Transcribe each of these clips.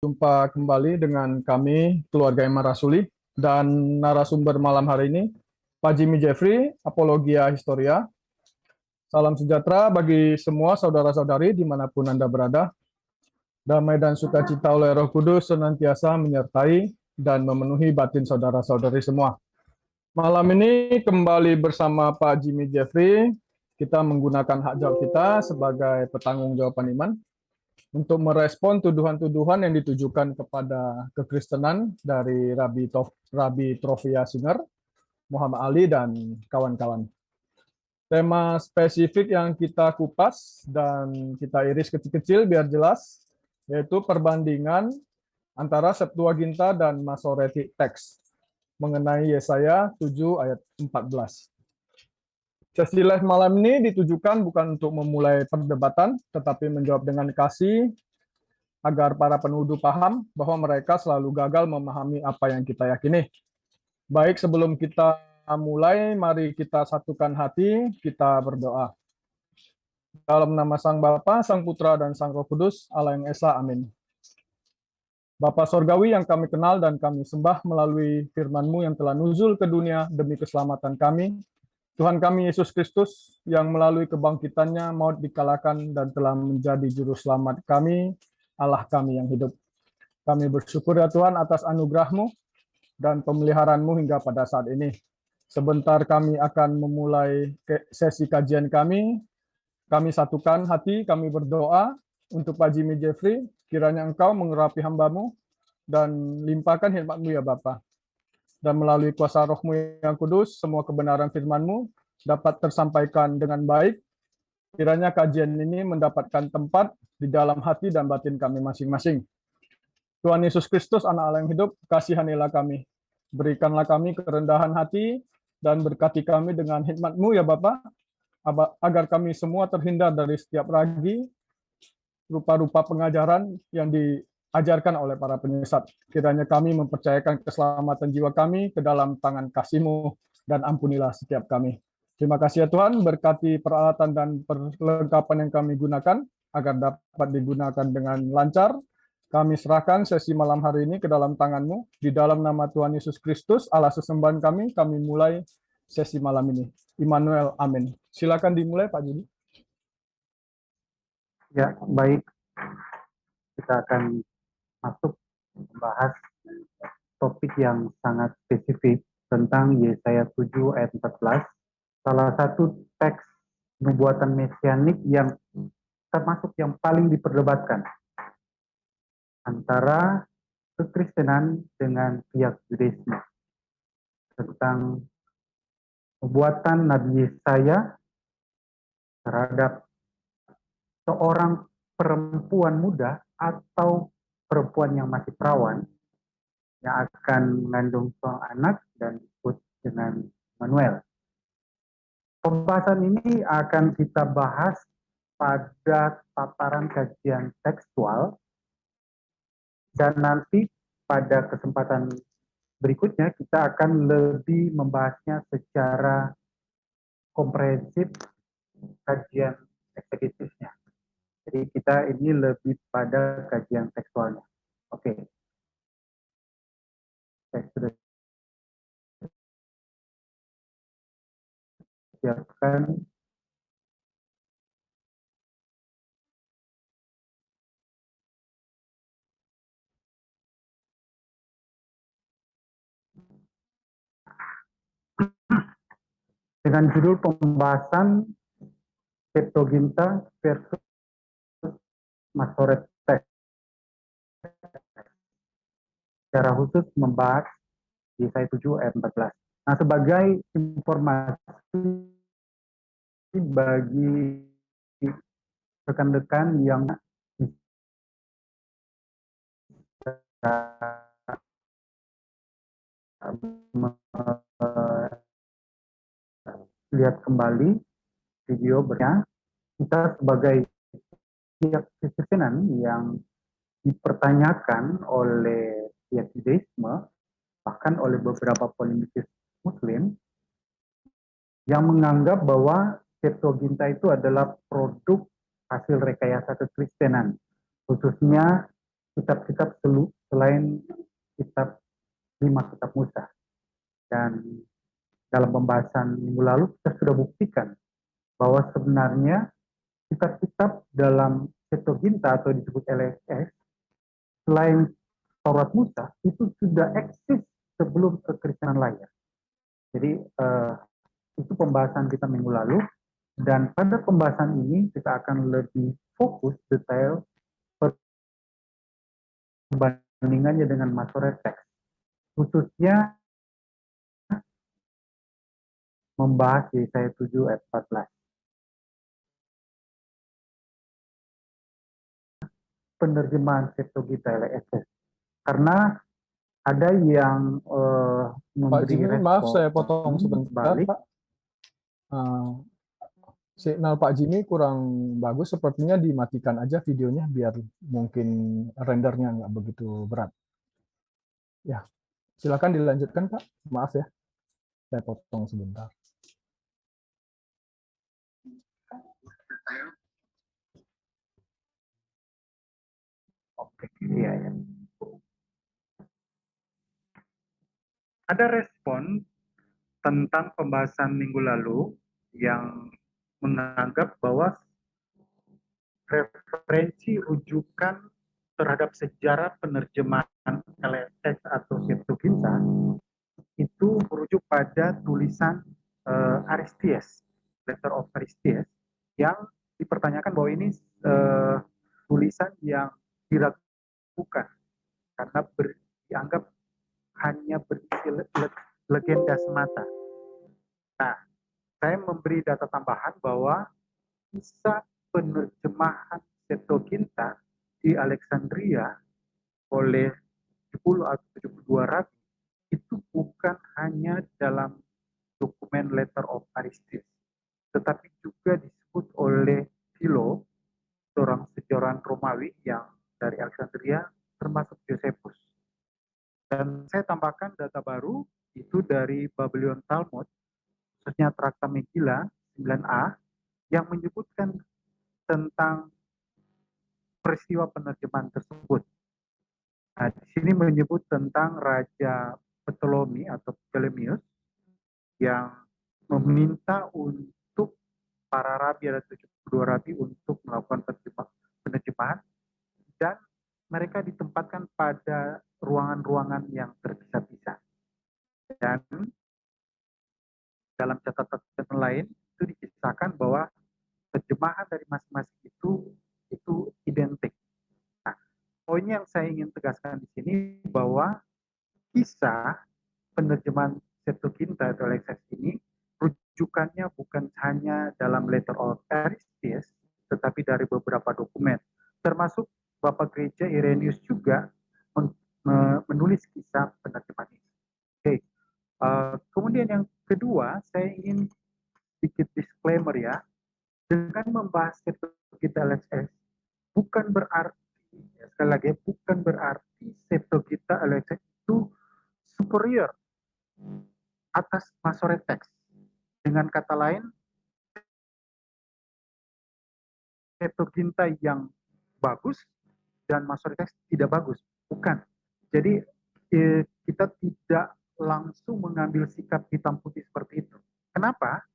Jumpa kembali dengan kami, keluarga Imam Rasuli, dan narasumber malam hari ini, Pak Jimmy Jeffrey, Apologia Historia. Salam sejahtera bagi semua saudara-saudari dimanapun Anda berada. Damai dan sukacita oleh Roh Kudus senantiasa menyertai dan memenuhi batin saudara-saudari semua. Malam ini kembali bersama Pak Jimmy Jeffrey, kita menggunakan hak jawab kita sebagai pertanggungjawaban iman untuk merespon tuduhan-tuduhan yang ditujukan kepada kekristenan dari Rabi Trofia Singer, Muhammad Ali, dan kawan-kawan. Tema spesifik yang kita kupas dan kita iris kecil-kecil biar jelas, yaitu perbandingan antara Septuaginta dan Masoretic Text mengenai Yesaya 7 ayat 14. Sesi live malam ini ditujukan bukan untuk memulai perdebatan, tetapi menjawab dengan kasih agar para penuduh paham bahwa mereka selalu gagal memahami apa yang kita yakini. Baik, sebelum kita mulai, mari kita satukan hati, kita berdoa. Dalam nama Sang Bapa, Sang Putra, dan Sang Roh Kudus, Allah yang Esa, amin. Bapa Sorgawi yang kami kenal dan kami sembah melalui firman-Mu yang telah nuzul ke dunia demi keselamatan kami, Tuhan kami Yesus Kristus yang melalui kebangkitannya maut dikalahkan dan telah menjadi juru selamat kami, Allah kami yang hidup. Kami bersyukur ya Tuhan atas anugerah-Mu dan pemeliharaan-Mu hingga pada saat ini. Sebentar kami akan memulai sesi kajian kami. Kami satukan hati, kami berdoa untuk Pak Jimmy Jeffrey, kiranya Engkau mengurapi hamba-Mu dan limpahkan hikmat-Mu ya Bapa. Dan melalui kuasa Roh-Mu yang kudus, semua kebenaran firman-Mu dapat tersampaikan dengan baik. Kiranya kajian ini mendapatkan tempat di dalam hati dan batin kami masing-masing. Tuhan Yesus Kristus, anak Allah yang hidup, kasihanilah kami. Berikanlah kami kerendahan hati dan berkati kami dengan hikmat-Mu ya Bapa, agar kami semua terhindar dari setiap ragi, rupa-rupa pengajaran yang diajarkan oleh para penyesat. Kiranya kami mempercayakan keselamatan jiwa kami ke dalam tangan kasih-Mu dan ampunilah setiap kami. Terima kasih ya Tuhan, berkati peralatan dan perlengkapan yang kami gunakan agar dapat digunakan dengan lancar. Kami serahkan sesi malam hari ini ke dalam tangan-Mu. Di dalam nama Tuhan Yesus Kristus, Allah sesembahan kami mulai sesi malam ini. Immanuel, amin. Silakan dimulai Pak Judi. Ya, baik. Kita akan masuk membahas topik yang sangat spesifik tentang Yesaya 7 ayat 14. Salah satu teks nubuatan mesianik yang termasuk yang paling diperdebatkan antara kekristenan dengan pihak Yudaisme tentang nubuatan Nabi Yesaya terhadap seorang perempuan muda atau perempuan yang masih perawan yang akan mengandung seorang anak dan disebut dengan Manuel. Pembahasan ini akan kita bahas pada tataran kajian tekstual dan nanti pada kesempatan berikutnya kita akan lebih membahasnya secara komprehensif kajian eksegetisnya. Jadi kita ini lebih pada kajian tekstualnya. Oke. Saya sudah siapkan. Dengan judul pembahasan Septuaginta versus Masoretic Text. Secara khusus membahas Yesaya 7 ayat 14. Nah, sebagai informasi bagi rekan-rekan yang lihat kembali video berikutnya, kita sebagai pihak Kristen yang dipertanyakan oleh pihak Judaisme, bahkan oleh beberapa polemikus Muslim, yang menganggap bahwa Septuaginta itu adalah produk hasil rekayasa kekristenan, khususnya kitab-kitab selain kitab 5 kitab Musa. Dan dalam pembahasan minggu lalu kita sudah buktikan bahwa sebenarnya kitab-kitab dalam Septuaginta atau disebut LXX selain Taurat Musa itu sudah eksis sebelum kekristenan lahir. Jadi itu pembahasan kita minggu lalu, dan pada pembahasan ini kita akan lebih fokus detail perbandingannya dengan Masoret Text, khususnya membahas Yesaya 7 ayat 14. Penerjemahan Septuaginta LXX. Karena ada yang Pak memberi Jimmy, respon maaf saya potong sebentar, balik. Pak. Signal Pak Jimmy kurang bagus, sepertinya dimatikan aja videonya biar mungkin rendernya nggak begitu berat. Ya, silakan dilanjutkan, Pak. Maaf ya, saya potong sebentar. Oke, iya ya. Ada respon tentang pembahasan minggu lalu yang menganggap bahwa referensi rujukan terhadap sejarah penerjemahan LXX atau Septuaginta itu merujuk pada tulisan Aristides, Letter of Aristides, yang dipertanyakan bahwa ini tulisan yang diragukan karena dianggap hanya berisi legenda semata. Nah, saya memberi data tambahan bahwa kisah penerjemahan Septuaginta di Alexandria oleh 70 atau 72 rabi itu bukan hanya dalam dokumen Letter of Aristides, tetapi juga disebut oleh Philo, seorang sejarawan Romawi yang dari Alexandria, termasuk Josephus. Dan saya tambahkan data baru itu dari Babylon Talmud, khususnya Traktat Megillah 9a, yang menyebutkan tentang peristiwa penerjemahan tersebut. Nah, di sini menyebut tentang Raja Ptolemy atau Ptolemeus yang meminta untuk para rabi, ada 72 rabi, untuk melakukan penerjemahan, dan mereka ditempatkan pada ruangan-ruangan yang terpisah-pisah. Dan dalam catatan lain itu dikisahkan bahwa terjemahan dari masing-masing itu identik. Nah, poin yang saya ingin tegaskan di sini bahwa kisah penerjemahan Septuaginta atau LXX ini rujukannya bukan hanya dalam Letter of Aristides, tetapi dari beberapa dokumen, termasuk Bapak Gereja Irenaeus juga menulis kisah penerjemahan ini. Oke. Kemudian yang kedua, saya ingin sedikit disclaimer ya, dengan membahas Septuaginta LXX bukan berarti, ya, sekali lagi, bukan berarti Septuaginta LXX itu superior atas Masoret Text. Dengan kata lain, Septuaginta yang bagus dan Masoret Text tidak bagus. Bukan. Jadi kita tidak langsung mengambil sikap hitam putih seperti itu. Kenapa?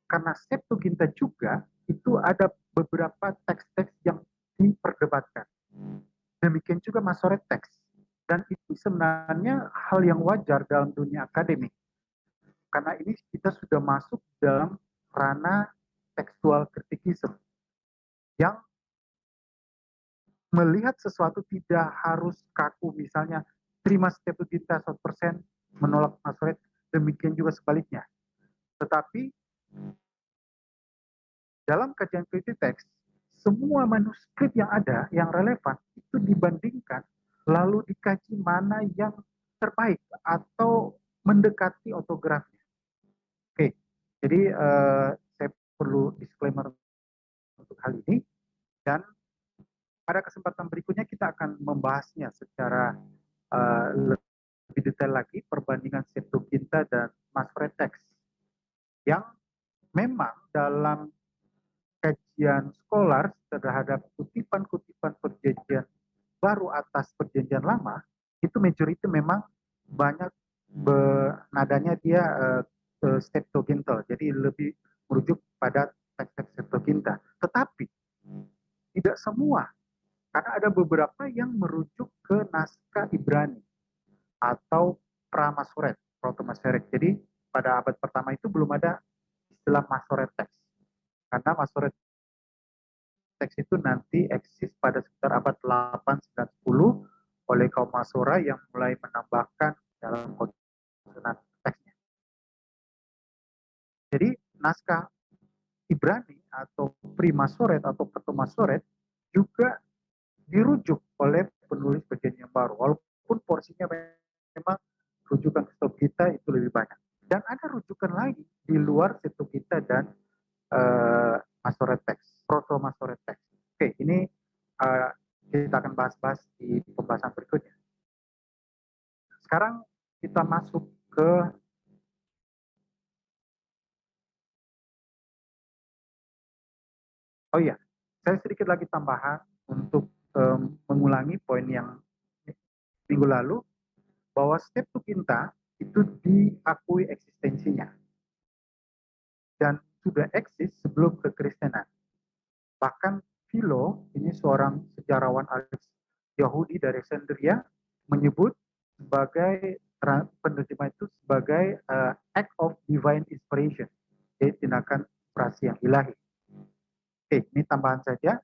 Karena Septuaginta juga itu ada beberapa teks-teks yang diperdebatkan. Demikian juga Masoret Text. Dan itu sebenarnya hal yang wajar dalam dunia akademik. Karena ini kita sudah masuk dalam ranah tekstual kritikisme yang melihat sesuatu tidak harus kaku, misalnya terima Septuaginta 100%, menolak Masoret, demikian juga sebaliknya. Tetapi dalam kajian kritik teks, semua manuskrip yang ada, yang relevan, itu dibandingkan, lalu dikaji mana yang terbaik atau mendekati ortografi. Oke, Jadi saya perlu disclaimer untuk hal ini, dan pada kesempatan berikutnya kita akan membahasnya secara lebih detail lagi, perbandingan Septuaginta dan Masoret Text yang memang dalam kajian skolar terhadap kutipan-kutipan perjanjian baru atas perjanjian lama itu majority memang banyak nadanya dia Septuaginta, jadi lebih merujuk pada teks-teks Septuaginta. Tetapi tidak semua, karena ada beberapa yang merujuk ke naskah Ibrani atau Pramasoret, Proto-Masoret. Jadi pada abad pertama itu belum ada istilah Masoret teks, karena Masoret teks itu nanti eksis pada sekitar abad 8, 9, 10 oleh kaum Masora yang mulai menambahkan dalam konsonan teksnya. Jadi naskah Ibrani atau Primasoret atau Proto-Masoret juga dirujuk oleh penulis perjanjian baru, walaupun porsinya memang rujukan Septuaginta itu lebih banyak. Dan ada rujukan lagi di luar Septuaginta dan Masoret Text, Proto-Masoret Text. Oke, ini kita akan bahas-bahas di pembahasan berikutnya. Sekarang kita masuk ke oh iya, saya sedikit lagi tambahan untuk mengulangi poin yang minggu lalu, bahwa Septuaginta itu diakui eksistensinya dan sudah eksis sebelum kekristenan. Bahkan Philo, ini seorang sejarawan Yahudi dari Alexandria, menyebut sebagai penerjemah itu sebagai act of divine inspiration, jadi tindakan inspirasi yang ilahi. Oke, ini tambahan saja.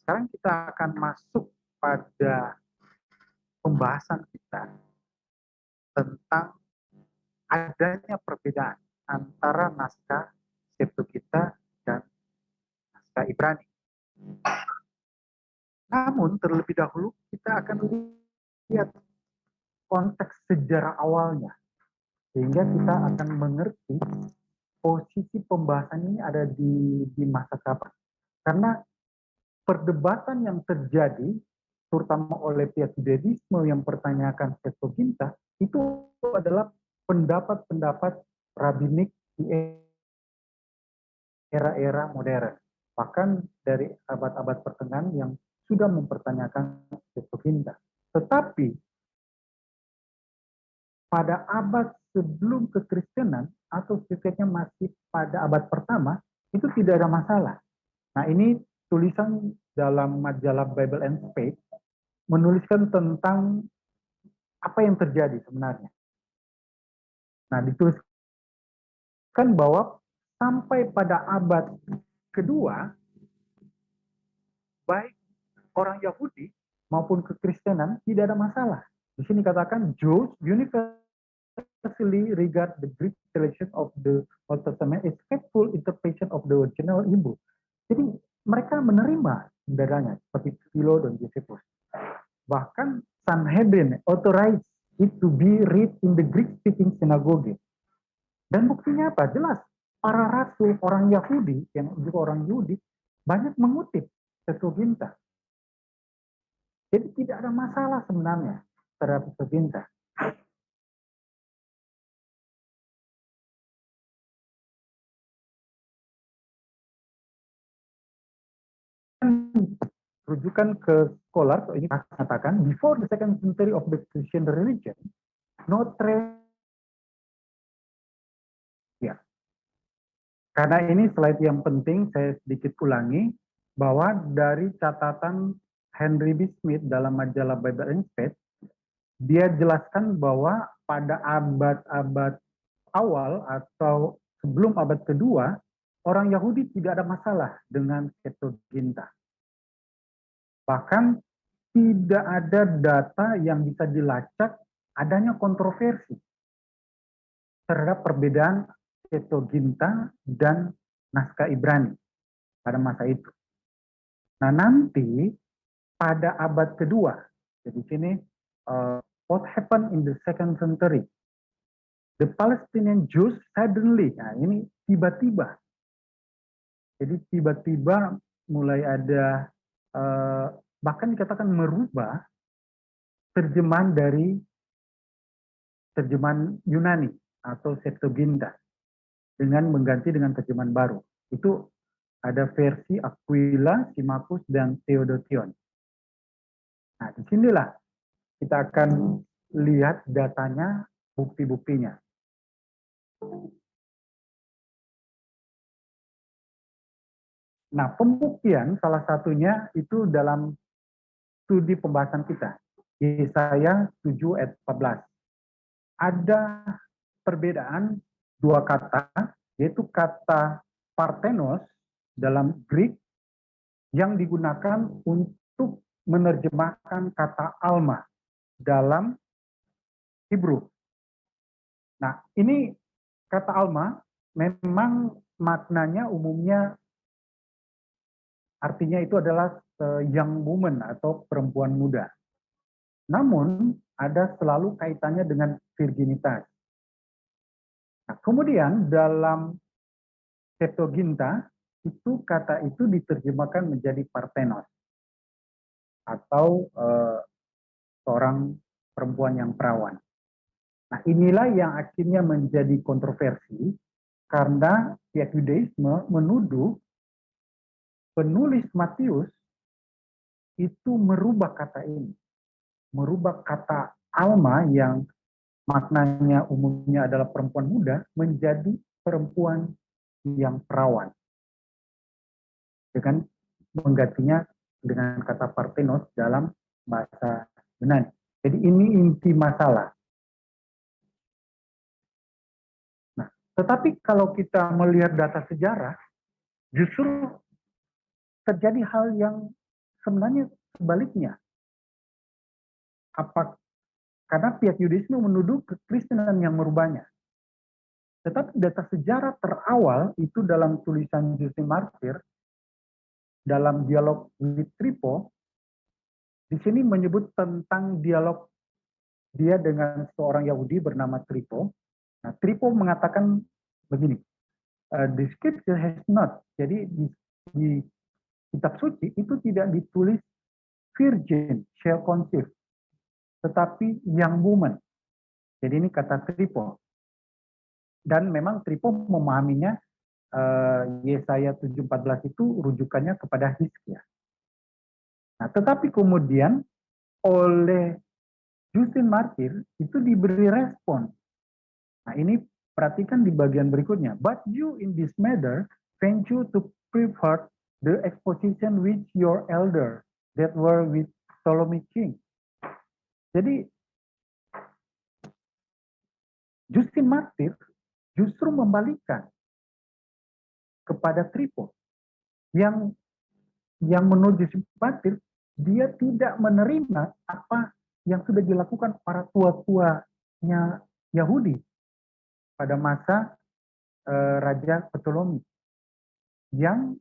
Sekarang kita akan masuk pada pembahasan kita tentang adanya perbedaan antara naskah Septuaginta dan naskah Ibrani. Namun terlebih dahulu kita akan lihat konteks sejarah awalnya, sehingga kita akan mengerti posisi pembahasan ini ada di masa kapan. Karena perdebatan yang terjadi, terutama oleh pihak Judaisme yang mempertanyakan Septuaginta, itu adalah pendapat-pendapat rabbinik di era-era modern. Bahkan dari abad-abad pertengahan yang sudah mempertanyakan Septuaginta. Tetapi pada abad sebelum kekristenan atau setidaknya masih pada abad pertama, itu tidak ada masalah. Nah, ini tulisan dalam majalah Bible and Faith menuliskan tentang apa yang terjadi sebenarnya. Nah, dituliskan bahwa sampai pada abad kedua, baik orang Yahudi maupun kekristenan tidak ada masalah. Di sini katakan Jews universally regard the Greek translation of the Old Testament as faithful interpretation of the original Hebrew. Jadi mereka menerima sebenarnya seperti Philo dan Josephus. Bahkan Sanhedrin authorized it to be read in the Greek-speaking synagogue. Dan buktinya apa? Jelas, para rasul orang Yahudi, yang juga orang Yahudi, banyak mengutip Septuaginta. Jadi tidak ada masalah sebenarnya terhadap Septuaginta. Rujukan ke scholar, ini katakan, before the second century of the Christian religion, no trace. Ya. Karena ini slide yang penting, saya sedikit ulangi, bahwa dari catatan Henry B. Smith dalam majalah Bible and Faith, dia jelaskan bahwa pada abad-abad awal atau sebelum abad kedua, orang Yahudi tidak ada masalah dengan Septuaginta. Bahkan tidak ada data yang bisa dilacak adanya kontroversi terhadap perbedaan Septuaginta dan naskah Ibrani pada masa itu. Nah, nanti pada abad kedua, jadi sini what happened in the second century? The Palestinian Jews suddenly, nah ini tiba-tiba. Jadi tiba-tiba mulai ada, bahkan dikatakan merubah terjemahan dari terjemahan Yunani atau Septuaginta dengan mengganti dengan terjemahan baru. Itu ada versi Aquila, Symmachus, dan Theodotion. Nah, disinilah kita akan lihat datanya, bukti-buktinya. Nah, pembuktian salah satunya itu dalam studi pembahasan kita. Yesaya 7 ayat 14. Ada perbedaan dua kata, yaitu kata parthenos dalam Greek yang digunakan untuk menerjemahkan kata alma dalam Hebrew. Nah, ini kata alma memang maknanya umumnya artinya itu adalah young woman atau perempuan muda. Namun ada selalu kaitannya dengan virginitas. Nah, kemudian dalam Septuaginta itu kata itu diterjemahkan menjadi parthenos atau seorang perempuan yang perawan. Nah, inilah yang akhirnya menjadi kontroversi karena pihak Yudaisme menuduh penulis Matius itu merubah kata ini, merubah kata alma yang maknanya umumnya adalah perempuan muda menjadi perempuan yang perawan, dengan menggantinya dengan kata parthenos dalam bahasa Yunani. Jadi ini inti masalah. Nah, tetapi kalau kita melihat data sejarah, justru terjadi hal yang sebenarnya sebaliknya. Karena pihak Yudaisme menuduh kekristenan yang merubahnya. Tetapi data sejarah terawal itu dalam tulisan Justin Martyr, dalam dialog with Trypho, di sini menyebut tentang dialog dia dengan seorang Yahudi bernama Trypho. Nah, Trypho mengatakan begini, the scripture has not, jadi di kitab suci itu tidak ditulis virgin shall conceive, tetapi young woman. Jadi ini kata Trypho. Dan memang Trypho memahaminya Yesaya 7:14 itu rujukannya kepada Hizkia. Nah, tetapi kemudian oleh Justin Martyr itu diberi respon. Nah, ini perhatikan di bagian berikutnya. But you in this matter venture to prefer the exposition which your elder that were with Ptolemy king. Jadi Justin Martyr justru membalikkan kepada Trypho yang menurut Justin Martyr dia tidak menerima apa yang sudah dilakukan para tua-tuanya Yahudi pada masa Raja Ptolemy yang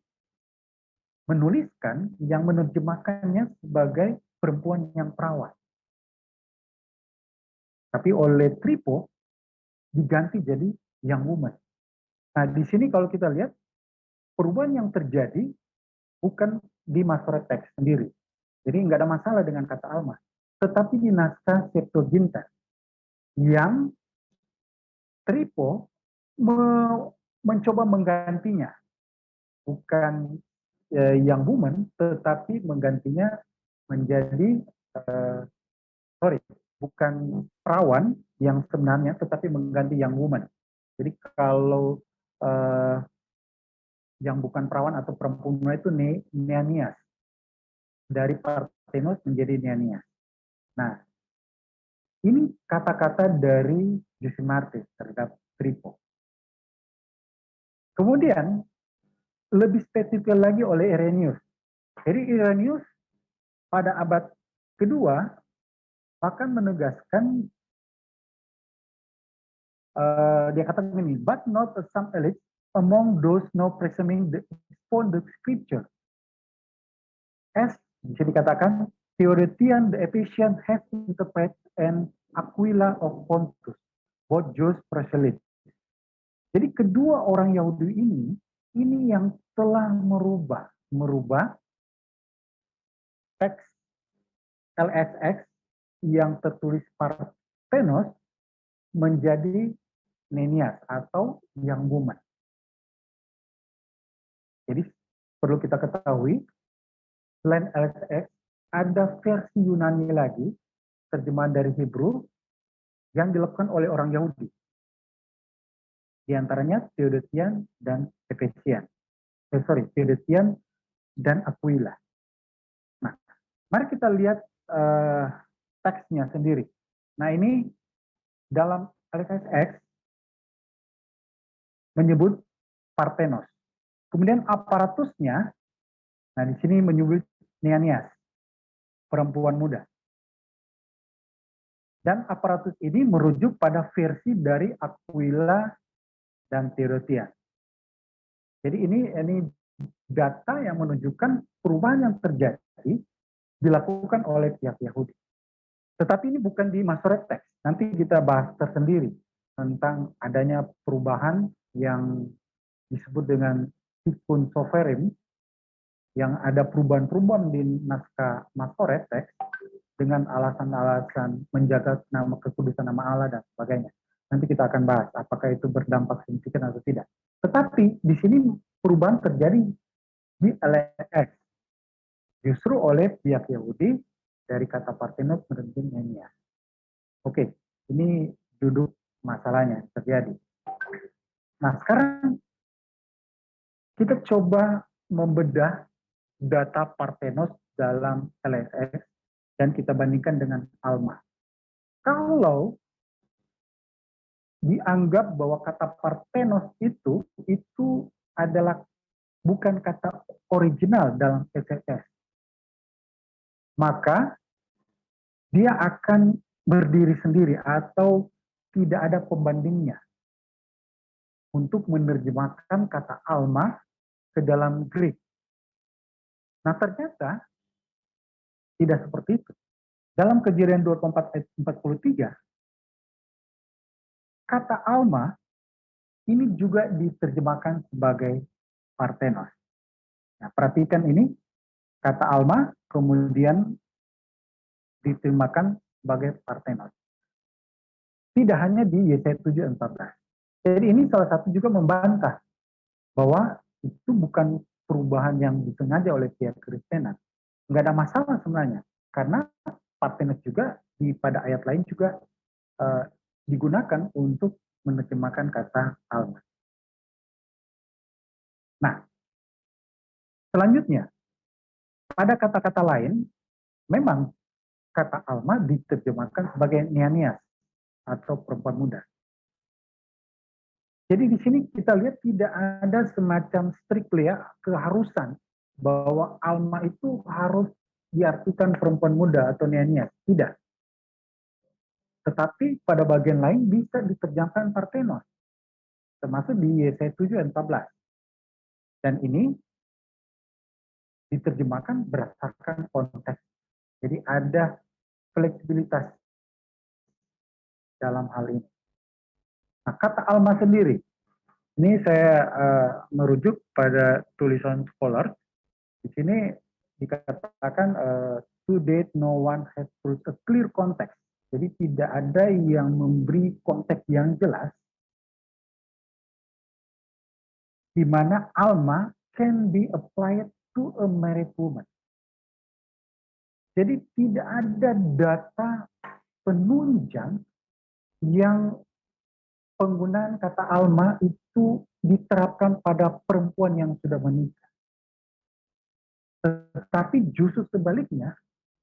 menuliskan, yang menerjemahkannya sebagai perempuan yang perawan. Tapi oleh Trypho diganti jadi young woman. Nah, di sini kalau kita lihat perubahan yang terjadi bukan di Masoret teks sendiri. Jadi nggak ada masalah dengan kata alma. Tetapi di naskah Septuaginta yang Trypho mencoba menggantinya. Bukan young woman, tetapi menggantinya menjadi, bukan perawan yang sebenarnya, tetapi mengganti young woman. Jadi kalau yang bukan perawan atau perempuan itu Neanias. Dari Parthenos menjadi Neanias. Nah, ini kata-kata dari Justin Martyr terhadap Trypho. Kemudian, lebih spesifik lagi oleh Irenaeus. Jadi Irenaeus pada abad kedua bahkan menegaskan, dia katakan ini, but not some elite among those now presuming upon the scripture. As bisa dikatakan, Theodotion the Ephesian has interpreted and Aquila of Pontus, both Jews proselytes. Jadi kedua orang Yahudi ini yang telah merubah teks LXX yang tertulis Parthenos menjadi Nenias atau Young Woman. Jadi perlu kita ketahui, selain LXX, ada versi Yunani lagi, terjemahan dari Hebrew, yang dilakukan oleh orang Yahudi. Di antaranya Theodotian dan Theodotian dan Aquila. Nah, mari kita lihat teksnya sendiri. Nah, ini dalam LXX menyebut Parthenos. Kemudian aparatusnya, nah di sini menyebut Neanias, perempuan muda. Dan aparatus ini merujuk pada versi dari Aquila dan Theodotian. Jadi ini data yang menunjukkan perubahan yang terjadi dilakukan oleh pihak Yahudi. Tetapi ini bukan di Masoret Teks. Nanti kita bahas tersendiri tentang adanya perubahan yang disebut dengan Tikkun Soferim, yang ada perubahan-perubahan di naskah Masoret Teks dengan alasan-alasan menjaga nama kekudusan nama Allah dan sebagainya. Nanti kita akan bahas apakah itu berdampak signifikan atau tidak. Tetapi di sini perubahan terjadi di LXX justru oleh pihak Yahudi dari kata Parthenos menjadi Nenias. Oke, ini duduk masalahnya terjadi. Nah, sekarang kita coba membedah data Parthenos dalam LXX dan kita bandingkan dengan Alma. Kalau dianggap bahwa kata Parthenos itu adalah bukan kata original dalam LXX, maka dia akan berdiri sendiri atau tidak ada pembandingnya untuk menerjemahkan kata Alma ke dalam Greek. Nah, ternyata tidak seperti itu. Dalam Kejadian 24 ayat 43, kata Alma ini juga diterjemahkan sebagai Parthenos. Nah, perhatikan ini, kata Alma kemudian diterjemahkan sebagai Parthenos. Tidak hanya di Yesaya 7 ayat 14. Jadi ini salah satu juga membantah bahwa itu bukan perubahan yang disengaja oleh pihak Kristenan. Nggak ada masalah sebenarnya, karena Parthenos juga pada ayat lain juga digunakan untuk menerjemahkan kata Alma. Nah, selanjutnya, pada kata-kata lain, memang kata Alma diterjemahkan sebagai Neanias atau perempuan muda. Jadi di sini kita lihat tidak ada semacam strictly ya, keharusan bahwa Alma itu harus diartikan perempuan muda atau Neanias. Tidak. Tetapi pada bagian lain bisa diterjemahkan Parthenos, termasuk di Yesaya 7 ayat 14. Dan ini diterjemahkan berdasarkan konteks. Jadi ada fleksibilitas dalam hal ini. Nah, kata Alma sendiri, ini saya merujuk pada tulisan scholar. Di sini dikatakan to date no one has put a clear context. Jadi tidak ada yang memberi konteks yang jelas di mana Alma can be applied to a married woman. Jadi tidak ada data penunjang yang penggunaan kata Alma itu diterapkan pada perempuan yang sudah menikah. Tetapi justru sebaliknya,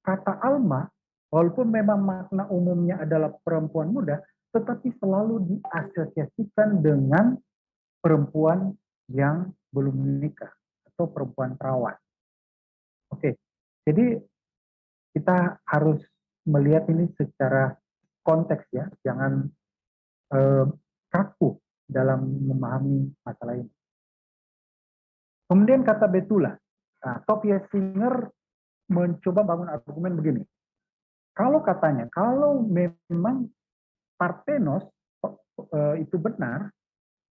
kata Alma, walaupun memang makna umumnya adalah perempuan muda, tetapi selalu diasosiasikan dengan perempuan yang belum menikah atau perempuan perawan. Oke, jadi kita harus melihat ini secara konteks ya, jangan kaku dalam memahami masalah ini. Kemudian kata Betula, nah, Tobias Singer mencoba bangun argumen begini. Kalau katanya, kalau memang Parthenos itu benar,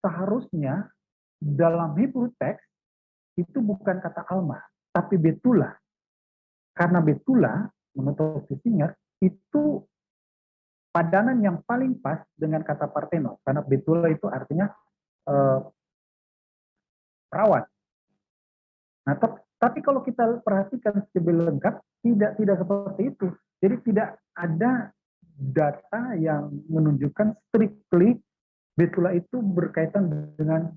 seharusnya dalam Hebrew text itu bukan kata Alma, tapi Betula. Karena Betula, menurut Kissinger, itu padanan yang paling pas dengan kata Parthenos. Karena Betula itu artinya perawat. Nah, tapi kalau kita perhatikan lebih lengkap, tidak seperti itu. Jadi tidak ada data yang menunjukkan strictly Betula itu berkaitan dengan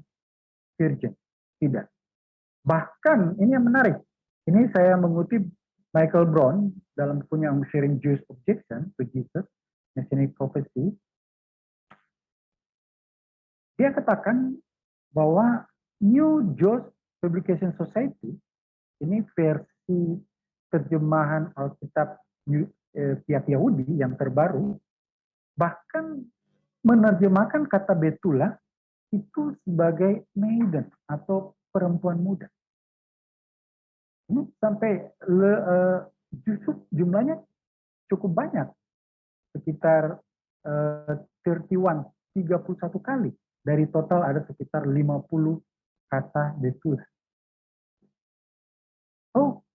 virgin. Tidak. Bahkan ini yang menarik. Ini saya mengutip Michael Brown dalam bukunya Sharing Jewish Objection to Jesus, Messianic Prophecy. Dia katakan bahwa New Jewish Publication Society, ini versi terjemahan Alkitab pihak Yahudi yang terbaru, bahkan menerjemahkan kata Betula itu sebagai maiden atau perempuan muda. Ini sampai justru jumlahnya cukup banyak, sekitar 31 kali. Dari total ada sekitar 50 kata Betula. Oh,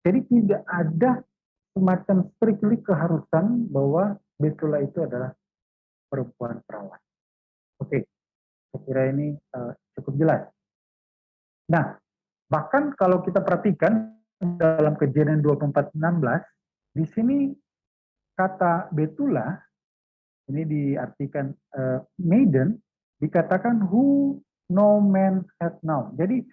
jadi tidak ada semacam strictly keharusan bahwa Betula itu adalah perempuan perawat. Oke, saya kira ini cukup jelas. Nah, bahkan kalau kita perhatikan dalam Kejadian 24:16, di sini kata Betula, ini diartikan maiden, dikatakan who no man hath known. Jadi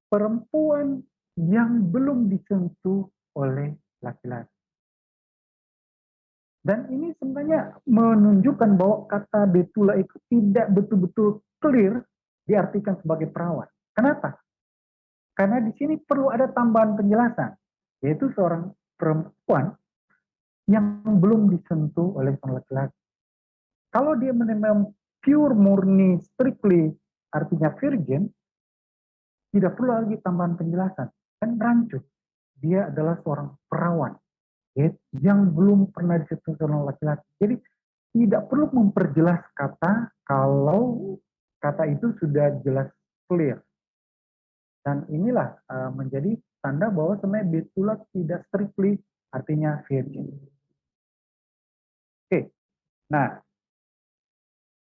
perempuan yang belum disentuh oleh laki-laki. Dan ini sebenarnya menunjukkan bahwa kata Betula itu tidak betul-betul clear diartikan sebagai perawat. Kenapa? Karena di sini perlu ada tambahan penjelasan, yaitu seorang perempuan yang belum disentuh oleh sang laki-laki. Kalau dia memang pure, murni, strictly, artinya virgin, tidak perlu lagi tambahan penjelasan. Kan rancu. Dia adalah seorang perawan yang belum pernah disentuh oleh laki-laki. Jadi tidak perlu memperjelas kata kalau kata itu sudah jelas clear. Dan inilah menjadi tanda bahwa sebenarnya Betula tidak strictly artinya virgin. Oke, nah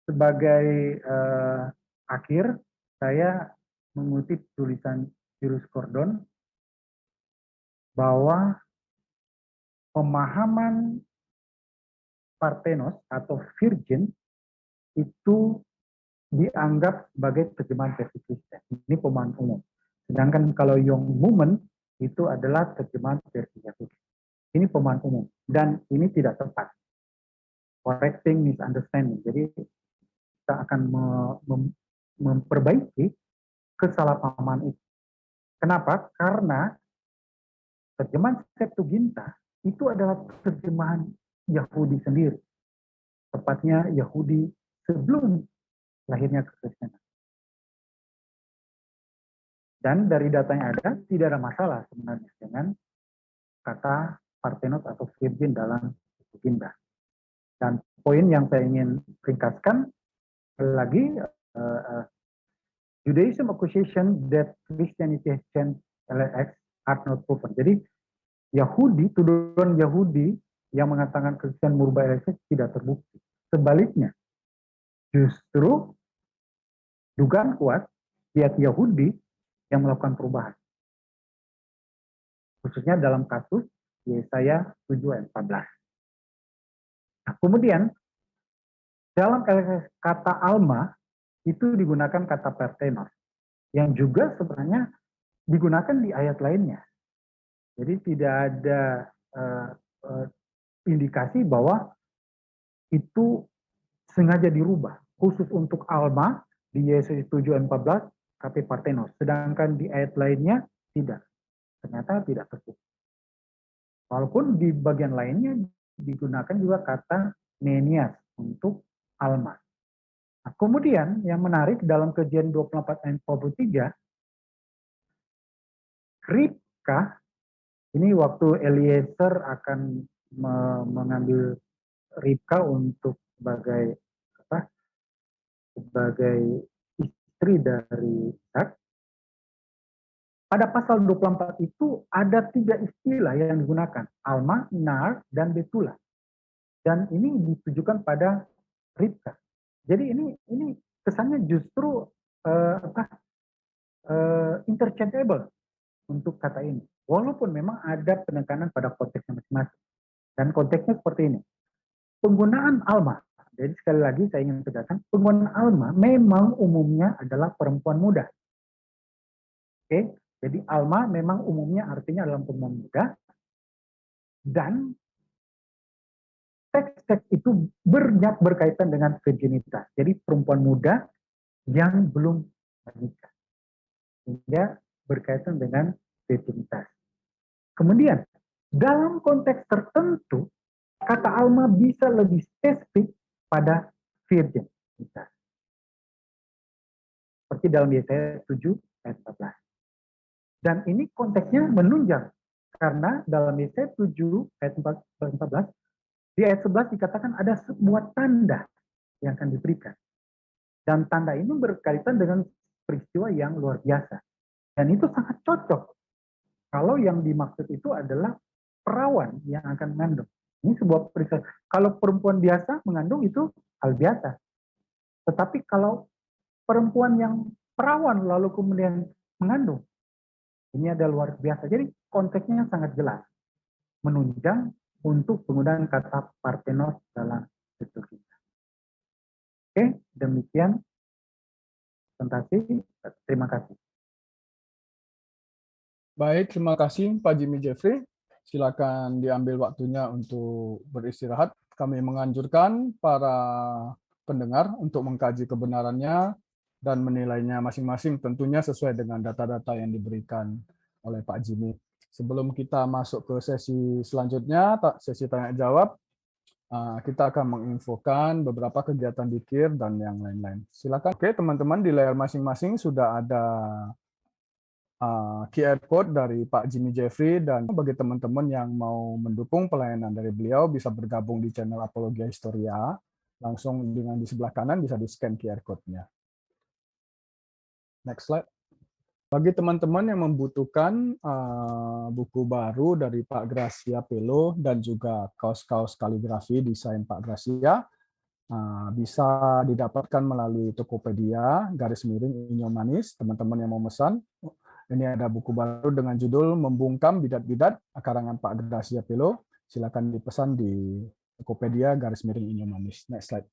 sebagai akhir saya mengutip tulisan Julius Gordon bahwa pemahaman Parthenos atau virgin itu dianggap sebagai terjemahan versi Kristen. Ini pemahaman umum. Sedangkan kalau young woman itu adalah terjemahan versi Yahudi. Ini pemahaman umum dan ini tidak tepat. Correcting misunderstanding. Jadi kita akan memperbaiki kesalahpahaman itu. Kenapa? Karena terjemahan Septuaginta itu adalah terjemahan Yahudi sendiri. Tepatnya Yahudi sebelum lahirnya kekristenan. Dan dari data yang ada, tidak ada masalah sebenarnya dengan kata Parthenos atau virgin dalam Septuaginta. Dan poin yang saya ingin ringkaskan lagi, Judaism accusation that Christianity has changed LX are not proven. Jadi Yahudi, tuduhan Yahudi yang mengatakan Kristen merubah LX tidak terbukti. Sebaliknya, justru dugaan kuat pihak Yahudi yang melakukan perubahan. Khususnya dalam kasus Yesaya 7 ayat 14. Nah, kemudian dalam kata Alma itu digunakan kata Parthenos yang juga sebenarnya digunakan di ayat lainnya. Jadi tidak ada indikasi bahwa itu sengaja dirubah. Khusus untuk Alma di Yesus 7 ayat 14 kata Parthenos. Sedangkan di ayat lainnya tidak. Ternyata tidak terbukti. Walaupun di bagian lainnya digunakan juga kata Nenias untuk Alma. Nah, kemudian yang menarik dalam Kejadian 24 ayat 43, Ribka, ini waktu Eliezer akan mengambil Ribka untuk sebagai istri dari Ishak. Pada pasal 24 itu ada 3 istilah yang digunakan, Alma, Nar, dan Betula. Dan ini ditujukan pada Ribka. Jadi ini kesannya justru interchangeable untuk kata ini. Walaupun memang ada penekanan pada konteksnya masing-masing. Dan konteksnya seperti ini. Penggunaan alma, jadi sekali lagi saya ingin tegaskan, penggunaan alma memang umumnya adalah perempuan muda. Oke, jadi alma memang umumnya artinya adalah perempuan muda, dan teks-teks itu berkaitan dengan virginitas. Jadi perempuan muda yang belum menikah. Sehingga berkaitan dengan virginitas. Kemudian, dalam konteks tertentu, kata alma bisa lebih spesifik pada virginitas. Seperti dalam Yesaya 7 ayat 14. Dan ini konteksnya menunjang. Karena dalam Yesaya 7 ayat 14, di ayat 11 dikatakan ada sebuah tanda yang akan diberikan. Dan tanda ini berkaitan dengan peristiwa yang luar biasa. Dan itu sangat cocok. Kalau yang dimaksud itu adalah perawan yang akan mengandung. Ini sebuah peristiwa. Kalau perempuan biasa mengandung itu hal biasa. Tetapi kalau perempuan yang perawan lalu kemudian mengandung, ini ada luar biasa. Jadi konteksnya sangat jelas. Menunjang untuk penggunaan kata partenos dalam liturgi. Oke, demikian presentasi. Terima kasih. Baik, terima kasih Pak Jimmy Jeffrey. Silakan diambil waktunya untuk beristirahat. Kami menganjurkan para pendengar untuk mengkaji kebenarannya dan menilainya masing-masing, tentunya sesuai dengan data-data yang diberikan oleh Pak Jimmy. Sebelum kita masuk ke sesi selanjutnya, sesi tanya-jawab, kita akan menginfokan beberapa kegiatan di KIR dan yang lain-lain. Silakan. Oke, teman-teman, di layar masing-masing sudah ada QR code dari Pak Jimmy Jeffrey, dan bagi teman-teman yang mau mendukung pelayanan dari beliau bisa bergabung di channel Apologia Historia. Langsung dengan di sebelah kanan bisa di-scan QR code-nya. Next slide. Bagi teman-teman yang membutuhkan buku baru dari Pak Gracia Pelo dan juga kaos-kaos kaligrafi desain Pak Gracia, bisa didapatkan melalui Tokopedia _Inyo Manis. Teman-teman yang mau pesan, ini ada buku baru dengan judul Membungkam Bidat-Bidat karangan Pak Gracia Pelo. Silakan dipesan di Tokopedia _Inyo Manis. Next slide.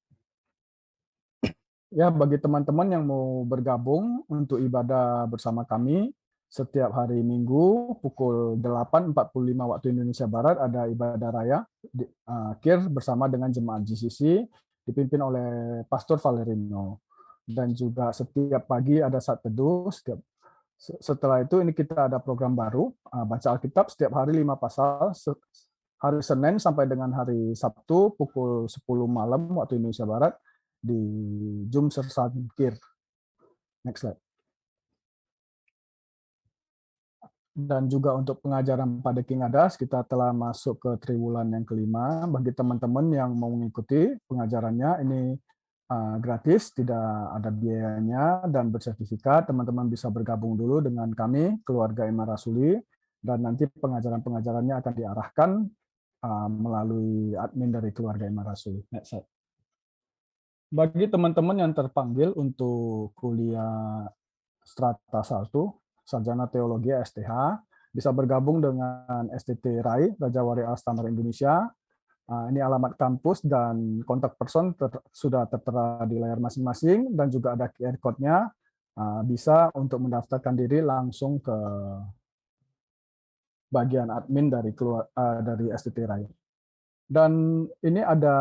Ya, bagi teman-teman yang mau bergabung untuk ibadah bersama kami, setiap hari Minggu pukul 8.45 waktu Indonesia Barat ada ibadah raya KIR bersama dengan jemaat GCC dipimpin oleh Pastor Valerino. Dan juga setiap pagi ada saat teduh. Setelah itu ini kita ada program baru, baca Alkitab setiap hari 5 pasal, hari Senin sampai dengan hari Sabtu pukul 10 malam waktu Indonesia Barat di Zoom Sersan KIR. Next slide. Dan juga untuk pengajaran pada King Adas, kita telah masuk ke triwulan yang kelima. Bagi teman-teman yang mau mengikuti pengajarannya, ini gratis, tidak ada biayanya, dan bersertifikat. Teman-teman bisa bergabung dulu dengan kami, keluarga Emma Rasuli, dan nanti pengajaran-pengajarannya akan diarahkan melalui admin dari keluarga Emma Rasuli. Next slide. Bagi teman-teman yang terpanggil untuk kuliah Strata 1, Sarjana Teologi STH, bisa bergabung dengan STT RAI, Raja Wali Alstamar Indonesia. Ini alamat kampus dan kontak person sudah tertera di layar masing-masing, dan juga ada QR code-nya. Bisa untuk mendaftarkan diri langsung ke bagian admin dari STT RAI. Dan ini ada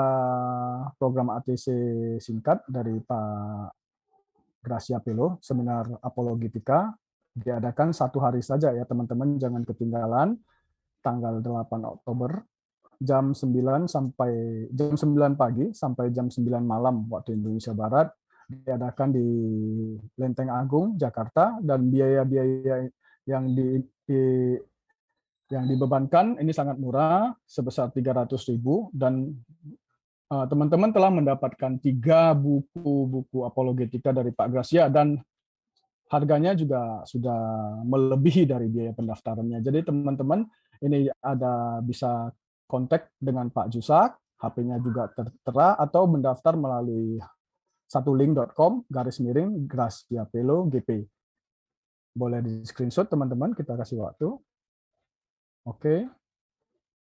program ATC singkat dari Pak Gracia Pelo, seminar apologetika, diadakan 1 hari saja ya teman-teman, jangan ketinggalan, tanggal 8 Oktober, jam 9 pagi sampai jam 9 malam waktu Indonesia Barat, diadakan di Lenteng Agung, Jakarta, dan biaya-biaya yang dibebankan ini sangat murah, sebesar 300.000, dan teman-teman telah mendapatkan 3 buku apologetika dari Pak Gracia dan harganya juga sudah melebihi dari biaya pendaftarannya. Jadi teman-teman ini ada bisa kontak dengan Pak Jusak, HP-nya juga tertera, atau mendaftar melalui satulink.com Gracia Pelo GP. Boleh di screenshot teman-teman, kita kasih waktu. Oke.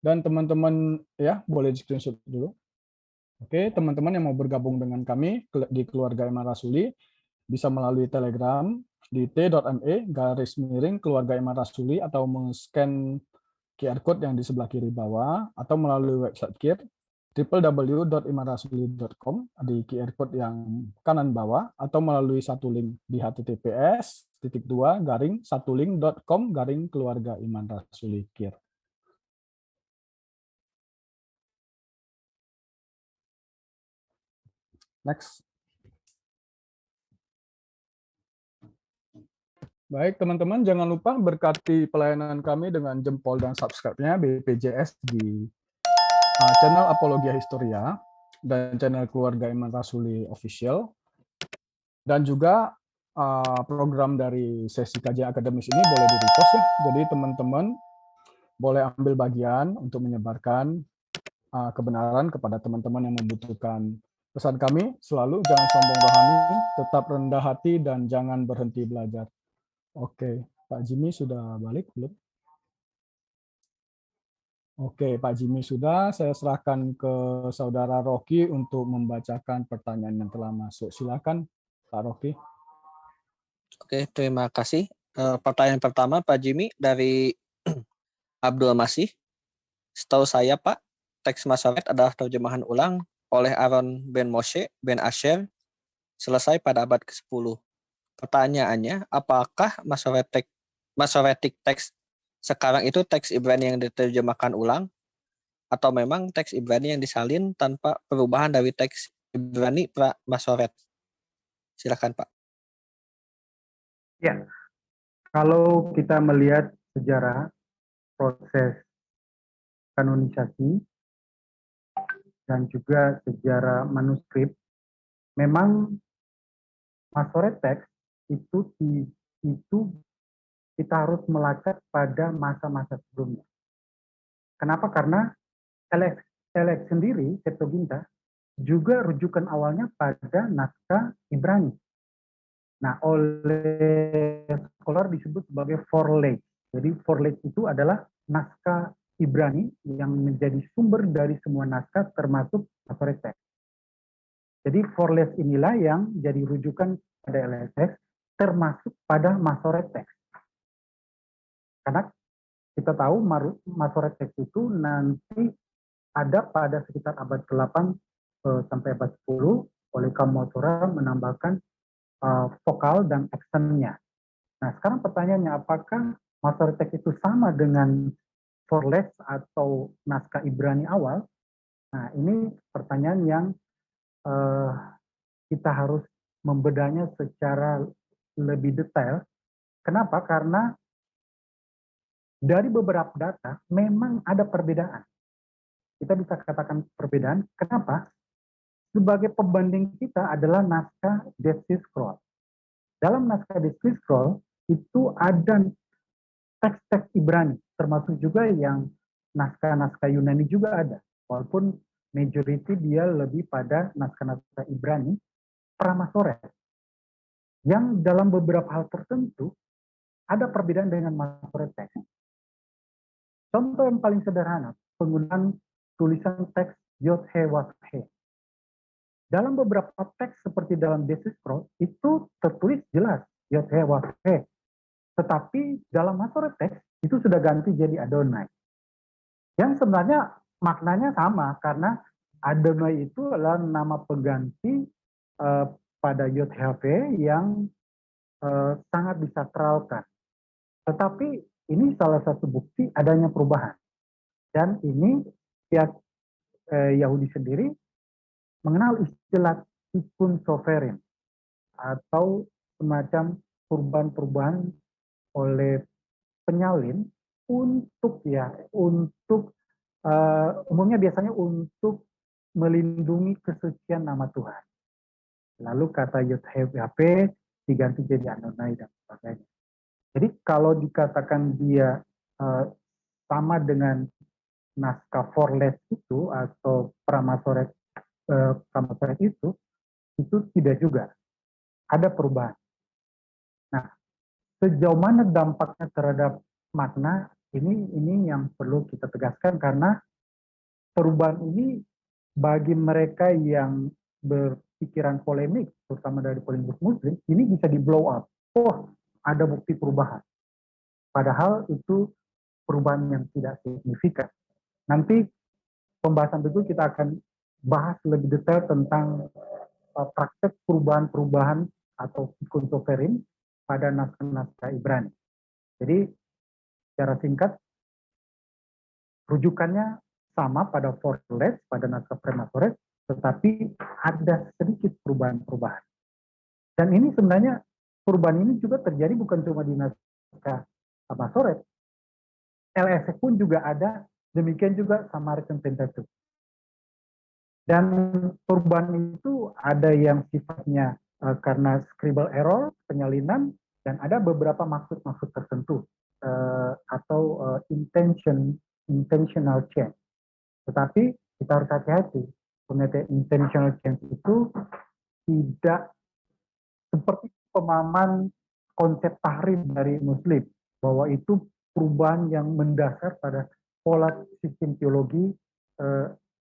Dan teman-teman ya boleh di screenshot dulu. Oke, teman-teman yang mau bergabung dengan kami di Keluarga Iman Rasuli bisa melalui Telegram di t.me/keluarga Iman Rasuli atau men-scan QR code yang di sebelah kiri bawah atau melalui website KIR www.imanrasuli.com di QR code yang kanan bawah atau melalui satu link di https://satulink.com/keluarga Iman Rasuli KIR. Next. Baik, teman-teman, jangan lupa berkati pelayanan kami dengan jempol dan subscribe-nya BPJS di channel Apologia Historia dan channel Keluarga Iman Rasuli Official. Dan juga program dari sesi kajian akademis ini boleh di-repost ya. Jadi teman-teman boleh ambil bagian untuk menyebarkan kebenaran kepada teman-teman yang membutuhkan. Pesan kami selalu jangan sombong rohani, tetap rendah hati dan jangan berhenti belajar. Oke, Pak Jimmy sudah balik belum? Oke, Pak Jimmy sudah. Saya serahkan ke Saudara Rocky untuk membacakan pertanyaan yang telah masuk. Silakan, Pak Rocky. Oke, terima kasih. Pertanyaan pertama, Pak Jimmy, dari Abdul Masih. Setahu saya, Pak, teks Masoret adalah terjemahan ulang oleh Aaron Ben Moshe Ben Asher selesai pada abad ke-10. Pertanyaannya, apakah Masoretic text sekarang itu teks Ibrani yang diterjemahkan ulang atau memang teks Ibrani yang disalin tanpa perubahan dari teks Ibrani pra-Masoret? Silakan, Pak. Ya, kalau kita melihat sejarah proses kanonisasi dan juga sejarah manuskrip, memang Masoret text itu kita harus melacak pada masa-masa sebelumnya. Kenapa? Karena Elek sendiri, Septuaginta, juga rujukan awalnya pada naskah Ibrani. Nah, oleh scholar disebut sebagai forlage. Jadi forlage itu adalah naskah Ibrani yang menjadi sumber dari semua naskah termasuk Masoret text. Jadi forlage inilah yang jadi rujukan pada LSX termasuk pada Masoret text. Karena kita tahu Masoret text itu nanti ada pada sekitar abad ke-8 sampai abad 10 oleh kaum Mausora menambahkan vokal dan aksennya. Nah, sekarang pertanyaannya apakah Masoret text itu sama dengan forlage atau naskah Ibrani awal? Nah, ini pertanyaan yang kita harus membedanya secara lebih detail. Kenapa? Karena dari beberapa data memang ada perbedaan. Kita bisa katakan perbedaan. Kenapa? Sebagai pembanding kita adalah naskah Dead Sea Scroll. Dalam naskah Dead Sea Scroll itu ada teks-teks Ibrani, termasuk juga yang naskah-naskah Yunani juga ada. Walaupun majority dia lebih pada naskah-naskah Ibrani pra-Masoret. Yang dalam beberapa hal tertentu ada perbedaan dengan Masoret text. Contoh yang paling sederhana, penggunaan tulisan teks Yod-He-Waf-He. Dalam beberapa teks seperti dalam Dead Sea Scroll itu tertulis jelas Yod-He-Waf-He. Tetapi dalam Masoret text itu sudah ganti jadi Adonai. Yang sebenarnya maknanya sama karena Adonai itu adalah nama pengganti pada Yod-He-Waf-He yang sangat disakralkan. Tetapi ini salah satu bukti adanya perubahan. Dan ini pihak Yahudi sendiri mengenal istilah tikun sovereign atau semacam perubahan-perubahan oleh penyalin untuk umumnya biasanya untuk melindungi kesucian nama Tuhan. Lalu kata YHWH diganti jadi Adonai dan sebagainya. Jadi kalau dikatakan dia sama dengan naskah Forles itu atau Pramasoret itu tidak juga. Ada perubahan. Nah, sejauh mana dampaknya terhadap makna ini yang perlu kita tegaskan, karena perubahan ini bagi mereka yang berpikiran polemik, terutama dari polemik Muslim, ini bisa di blow up. Oh, ada bukti perubahan. Padahal itu perubahan yang tidak signifikan. Nanti pembahasan berikut kita akan bahas lebih detail tentang praktek perubahan-perubahan atau kuntoferin pada naskah-naskah Ibrani. Jadi secara singkat, rujukannya sama pada Forles, pada naskah Premasoret, tetapi ada sedikit perubahan-perubahan. Dan ini sebenarnya perubahan ini juga terjadi bukan cuma di naskah Masoret, LSF pun juga ada, demikian juga Samaritan Pentateuch. Dan perubahan itu ada yang sifatnya karena scribal error, penyalinan, dan ada beberapa maksud-maksud tertentu atau intentional change. Tetapi kita harus hati-hati, pengertian intentional change itu tidak seperti pemahaman konsep tahrim dari Muslim, bahwa itu perubahan yang mendasar pada pola sistem teologi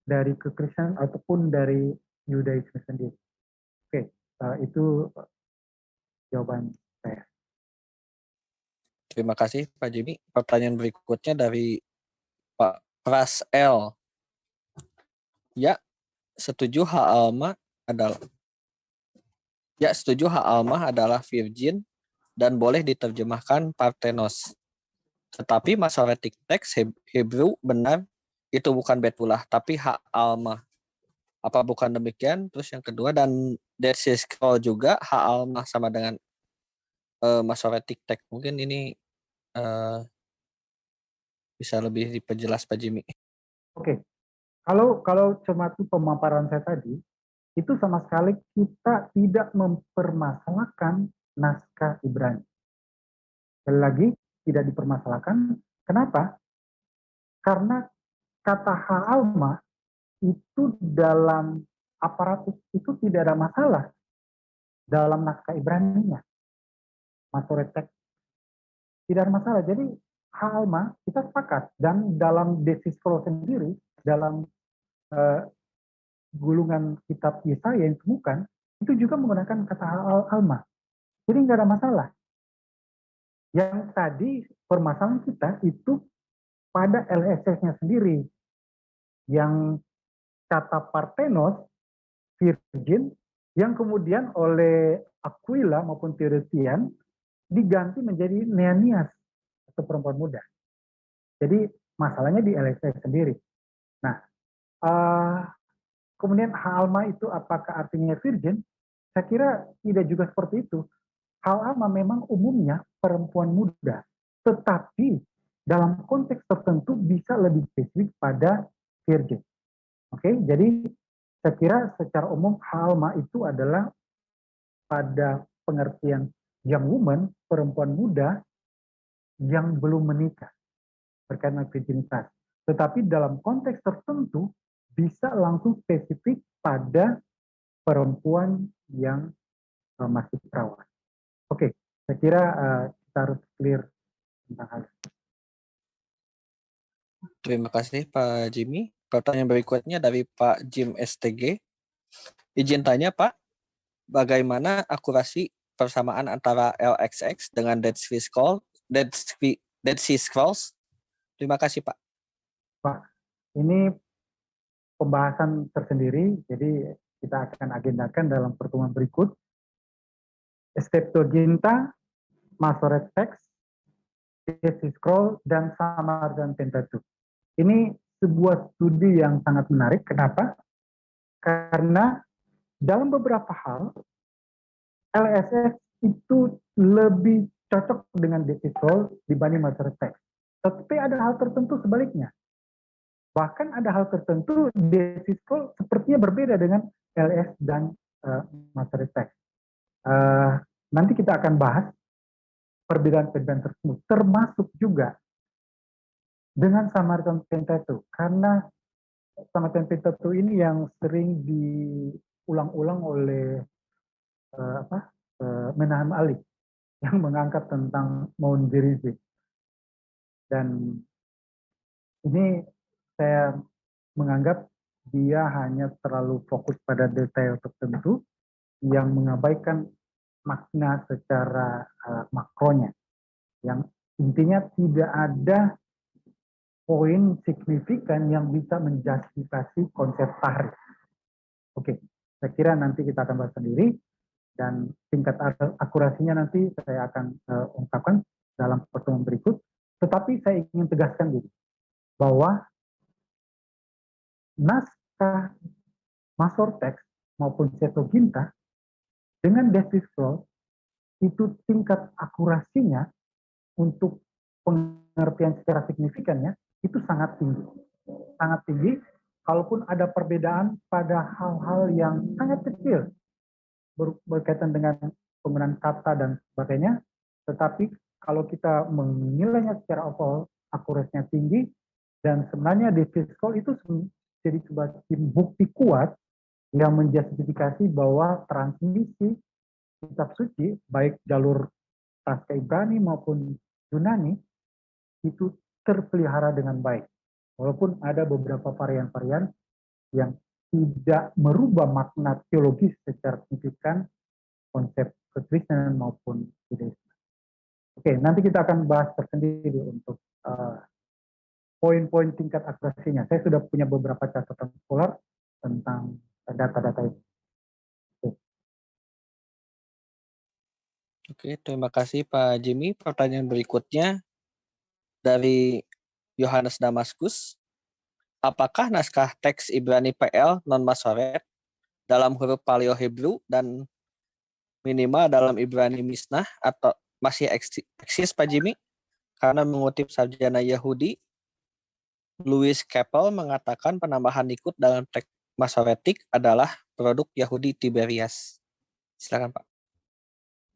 dari kekristenan ataupun dari Yudaisme sendiri. Oke, itu jawaban saya. Terima kasih Pak Jimmy. Pertanyaan berikutnya dari Pak Pras L. Ya, setuju hak alma adalah virgin dan boleh diterjemahkan Parthenos. Tetapi Masoretic text Hebrew benar itu bukan Betullah, tapi hak alma. Apa bukan demikian? Terus yang kedua, dan Dead Sea Scroll juga hak alma sama dengan Masoretic text. Mungkin ini bisa lebih diperjelas Pak Jimmy. Oke, kalau cuma itu pemaparan saya tadi, itu sama sekali kita tidak mempermasalahkan naskah Ibrani. Sekali lagi, tidak dipermasalahkan. Kenapa? Karena kata ha'alma itu dalam aparatus itu tidak ada masalah dalam naskah Ibrani-nya. Masoretek tidak ada masalah. Jadi ha'alma kita sepakat. Dan dalam Dead Sea Scroll sendiri, dalam gulungan kitab Yesaya yang ditemukan, itu juga menggunakan kata ha'alma. Jadi nggak ada masalah. Yang tadi permasalahan kita itu pada LSS-nya sendiri, yang kata Parthenos, virgin, yang kemudian oleh Aquila maupun Teresian diganti menjadi Neanias atau perempuan muda. Jadi masalahnya di LSS sendiri. Nah, kemudian Ha'alma itu apakah artinya virgin? Saya kira tidak juga seperti itu. Ha'alma memang umumnya perempuan muda, tetapi dalam konteks tertentu bisa lebih spesifik pada virgin. Oke, jadi saya kira secara umum Ha'alma itu adalah pada pengertian young woman, perempuan muda yang belum menikah berkaitan virginitas. Tetapi dalam konteks tertentu bisa langsung spesifik pada perempuan yang masih perawan. Oke, saya kira kita harus clear tentang hal itu. Terima kasih Pak Jimmy. Pertanyaan berikutnya dari Pak Jim STG. Izin tanya Pak, bagaimana akurasi persamaan antara LXX dengan Dead Sea Scrolls? Terima kasih Pak. Pak, ini pembahasan tersendiri, jadi kita akan agendakan dalam pertemuan berikut. Septuaginta, Masoret Text, Dead Sea Scroll, dan Samaritan Pentateuch. Ini sebuah studi yang sangat menarik. Kenapa? Karena dalam beberapa hal, LSS itu lebih cocok dengan Dead Sea Scroll dibanding Masoret Text. Tetapi ada hal tertentu sebaliknya. Bahkan ada hal tertentu David Scroll sepertinya berbeda dengan LS dan Masoretic Text. Nanti kita akan bahas perbedaan-perbedaan tersebut, termasuk juga dengan Samaritan Pentateuch, karena Samaritan Pentateuch ini yang sering diulang-ulang oleh Menahem Ali yang mengangkat tentang Mount Gerizim. Dan ini saya menganggap dia hanya terlalu fokus pada detail tertentu yang mengabaikan makna secara makronya. Yang intinya tidak ada poin signifikan yang bisa menjustifikasi konsep tahrif. Oke, saya kira nanti kita akan bahas sendiri dan tingkat akurasinya nanti saya akan ungkapkan dalam pertemuan berikut. Tetapi saya ingin tegaskan dulu bahwa naskah Masortex maupun Septuaginta dengan David Scroll itu tingkat akurasinya untuk pengertian secara signifikannya itu sangat tinggi. Sangat tinggi, kalaupun ada perbedaan pada hal-hal yang sangat kecil berkaitan dengan penggunaan kata dan sebagainya, tetapi kalau kita menilainya secara overall, akurasinya tinggi, dan sebenarnya David Scroll itu jadi sebuah bukti kuat yang menjustifikasi bahwa transmisi kitab suci, baik jalur pasca Ibrani maupun Yunani, itu terpelihara dengan baik. Walaupun ada beberapa varian-varian yang tidak merubah makna teologis secara signifikan konsep Kekristenan maupun Yudaisme. Oke, nanti kita akan bahas tersendiri untuk poin-poin tingkat akurasinya. Saya sudah punya beberapa catatan scholar tentang data-data itu. Oke, terima kasih Pak Jimmy. Pertanyaan berikutnya dari Yohanes Damaskus. Apakah naskah teks Ibrani PL non-Masoret dalam huruf Paleo Hebrew dan minimal dalam Ibrani Misnah atau masih eksis Pak Jimmy? Karena mengutip sarjana Yahudi, Louis Capel mengatakan penambahan Nikut dalam teks Masoretik adalah produk Yahudi Tiberias. Silakan Pak.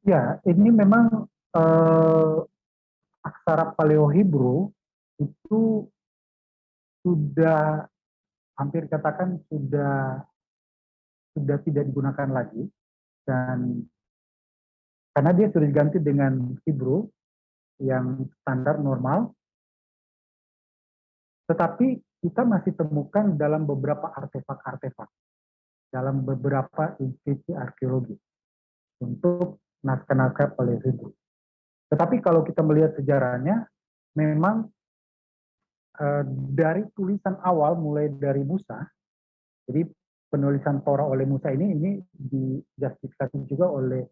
Ya, ini memang aksara Paleo Hebrew itu sudah hampir katakan sudah tidak digunakan lagi, dan karena dia sudah diganti dengan Hebrew yang standar normal, tetapi kita masih temukan dalam beberapa artefak-artefak, dalam beberapa institusi arkeologi untuk naskah-naskah Paleo Hebrew. Tetapi kalau kita melihat sejarahnya, memang dari tulisan awal mulai dari Musa, jadi penulisan Torah oleh Musa ini dijustifikasi juga oleh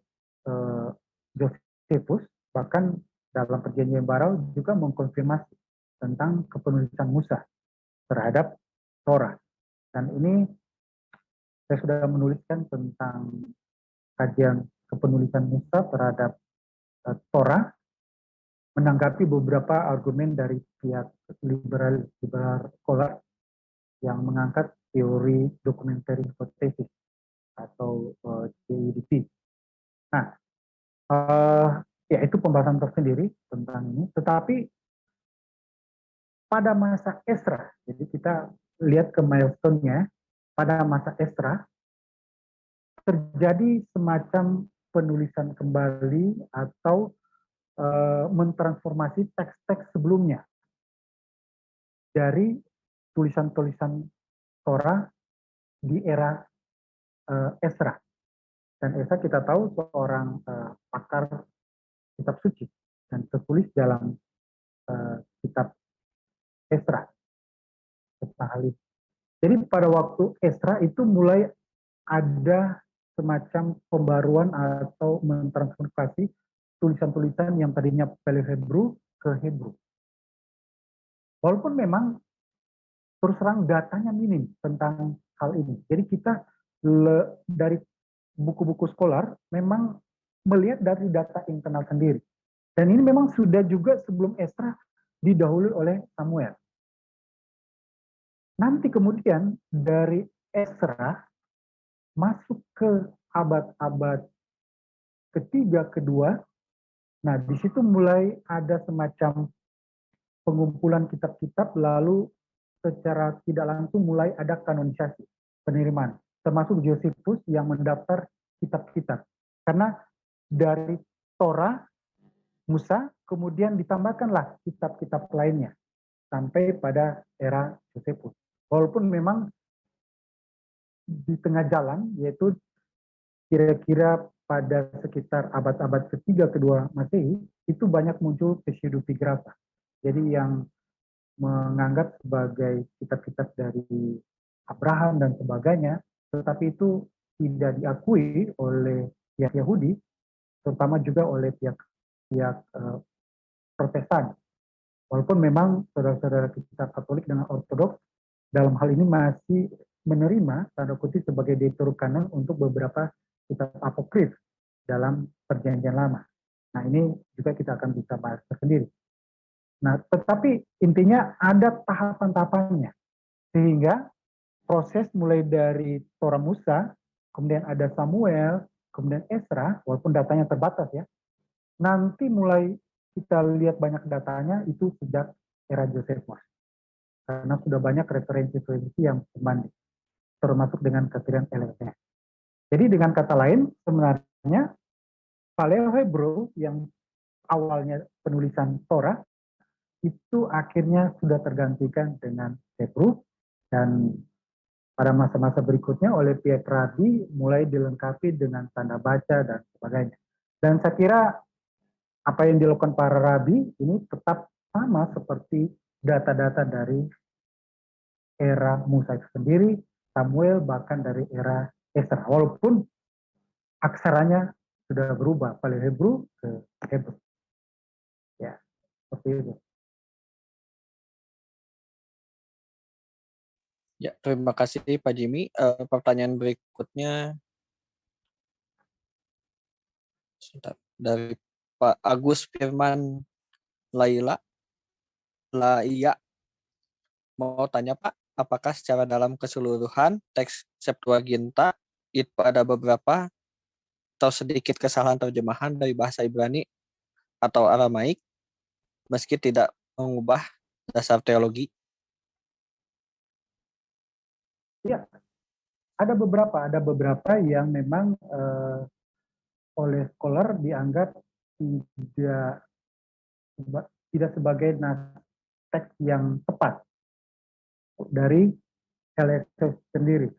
Josephus, bahkan dalam perjanjian baru juga mengkonfirmasi tentang kepenulisan Musa terhadap Torah. Dan ini saya sudah menuliskan tentang kajian kepenulisan Musa terhadap Torah, menanggapi beberapa argumen dari pihak liberal scholar yang mengangkat teori documentary hypothesis atau DUDP. Nah, ya itu pembahasan tersendiri tentang ini. Tetapi pada masa Esra, jadi kita lihat ke milestone-nya, pada masa Esra terjadi semacam penulisan kembali atau mentransformasi teks-teks sebelumnya dari tulisan-tulisan Torah di era Esra. Dan Esra kita tahu seorang pakar kitab suci dan tertulis dalam kitab Esra. Jadi pada waktu Esra itu mulai ada semacam pembaruan atau mentransformasi tulisan-tulisan yang tadinya Paleo Hebrew ke Hebrew. Walaupun memang terus terang datanya minim tentang hal ini. Jadi kita dari buku-buku sekolah memang melihat dari data internal sendiri. Dan ini memang sudah juga sebelum Esra didahului oleh Samuel. Nanti kemudian dari Esra masuk ke abad-abad ketiga, kedua. Nah, di situ mulai ada semacam pengumpulan kitab-kitab, lalu secara tidak langsung mulai ada kanonisasi, penerimaan, termasuk Josephus yang mendaftar kitab-kitab. Karena dari Torah, Musa, kemudian ditambahkanlah kitab-kitab lainnya sampai pada era Josephus. Walaupun memang di tengah jalan, yaitu kira-kira pada sekitar abad-abad ketiga, kedua Masehi, itu banyak muncul pseudepigrafa. Jadi yang menganggap sebagai kitab-kitab dari Abraham dan sebagainya, tetapi itu tidak diakui oleh pihak Yahudi, terutama juga oleh pihak Protestan. Walaupun memang saudara-saudara kita Katolik dengan Ortodoks dalam hal ini masih menerima tanda kutip sebagai deuterokanon untuk beberapa kitab apokrif dalam Perjanjian Lama. Nah, ini juga kita akan bisa bahas tersendiri. Nah, tetapi intinya ada tahapan-tahapannya. Sehingga proses mulai dari Torah Musa, kemudian ada Samuel, kemudian Esra, walaupun datanya terbatas ya. Nanti mulai kita lihat banyak datanya itu sejak era Josephus. Karena sudah banyak referensi-referensi yang berbanding, termasuk dengan ketiran LLS. Jadi dengan kata lain, sebenarnya Paleo-Hebrew yang awalnya penulisan Torah, itu akhirnya sudah tergantikan dengan Hebrew, dan pada masa-masa berikutnya oleh pihak rabi mulai dilengkapi dengan tanda baca dan sebagainya. Dan saya kira apa yang dilakukan para rabi ini tetap sama seperti data-data dari era Musa itu sendiri, Samuel, bahkan dari era Esra. Walaupun aksaranya sudah berubah, dari Hebrew ke Hebrew. Ya, seperti itu. Ya, terima kasih Pak Jimmy. Pertanyaan berikutnya sebentar, dari Pak Agus Firman Laila. Iya, mau tanya Pak, apakah secara dalam keseluruhan teks Septuaginta itu ada beberapa atau sedikit kesalahan terjemahan dari bahasa Ibrani atau Aramaik meski tidak mengubah dasar teologi? Ya, ada beberapa yang memang oleh scholar dianggap tidak tidak sebagai teks yang tepat dari LXS sendiri.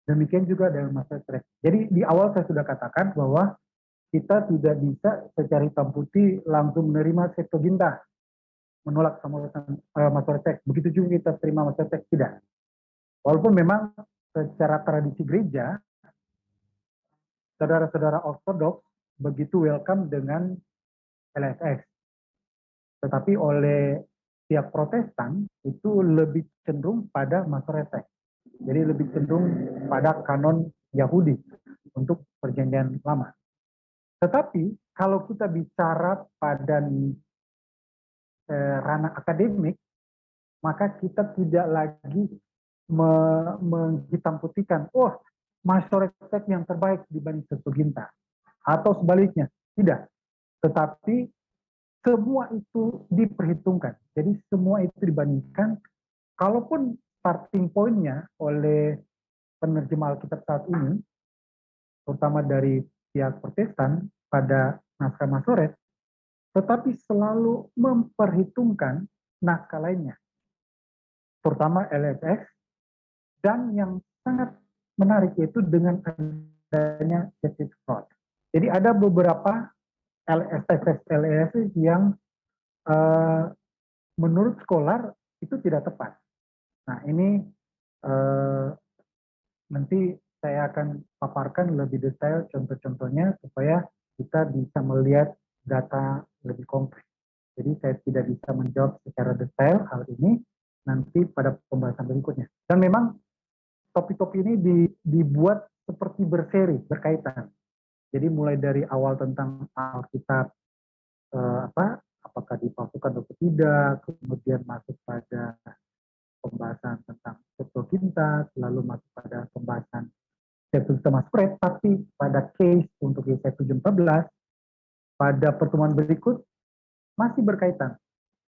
Demikian juga dalam masa stres. Jadi di awal saya sudah katakan bahwa kita tidak bisa secara hitam putih langsung menerima Septuaginta, menolak masalah teks. Begitu juga kita terima masalah teks, tidak. Walaupun memang secara tradisi gereja, saudara-saudara Ortodoks begitu welcome dengan LXX. Tetapi oleh pihak Protestan itu lebih cenderung pada Masoretek. Jadi lebih cenderung pada kanon Yahudi untuk perjanjian lama. Tetapi kalau kita bicara pada ranah akademik, maka kita tidak lagi menghitam putihkan, oh Masoretek yang terbaik dibanding Septuaginta. Atau sebaliknya, tidak. Tetapi semua itu diperhitungkan. Jadi semua itu dibandingkan. Kalaupun starting point-nya oleh penerjemah Alkitab saat ini, terutama dari pihak Protestan pada naskah Masoret, tetapi selalu memperhitungkan naskah lainnya, terutama LXX, dan yang sangat menarik yaitu dengan adanya Justice Fraud. Jadi ada beberapa LSS yang menurut scholar itu tidak tepat. Nah ini nanti saya akan paparkan lebih detail contoh-contohnya supaya kita bisa melihat data lebih konkret. Jadi saya tidak bisa menjawab secara detail hal ini nanti pada pembahasan berikutnya. Dan memang topik-topik ini dibuat seperti berseri, berkaitan. Jadi mulai dari awal tentang Alkitab apakah dipalsukan atau tidak, kemudian masuk pada pembahasan tentang Septuaginta, lalu masuk pada pembahasan Septuaginta Masoret, tapi pada case untuk Yesaya 7:14 pada pertemuan berikut masih berkaitan.